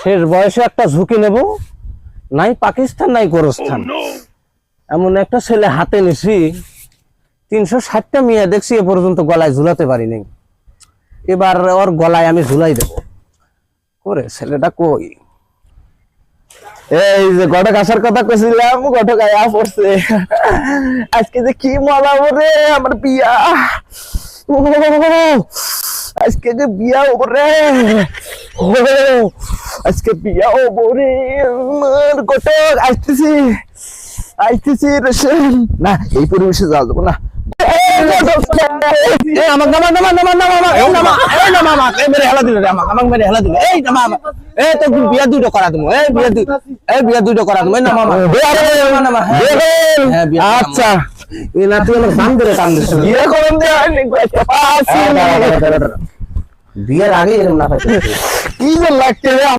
শেষ বয়সে একটা ঝুঁকি নেব, নাই পাকিস্তান নাই গোরস্থান, এমন একটা ছেলে হাতে নিছি 360টা মেয়ে দেখছি, এ পর্যন্ত গলায় ঝুলাতে পারিনি। এবার ওর গলায় আমি ঝুলাই দেব করে। ছেলেটা কই? এই যে ঘটক আসার কথা কইছিলাম, ঘটক আয়া পড়ছে। আজকে যে কি মজা রে, আমার বিয়া। ও আজকে যে বিয়া ওরে, ও আজকে বিয়া ওরে। আমার ঘটক আসতেছি, আসতেছি রে। না এই পরিবেশে যাওয়া যাবো না। আমাকে নামা নামা নামা নামা নামা এই নামা আমাকে মেরে হেলা দিল রে, আমাকে মেরে হেলা দিল। এই নামা এই তো বিয়া দুটো করা দেবো, এই বিয়া দুটো করা দেবো। এই নামা নামা। আচ্ছা এই না তুই দাম ধরে কাম দিস, বিয়ে করুন দে। বিয়ের আগে এরকম না কি যে লাগছে।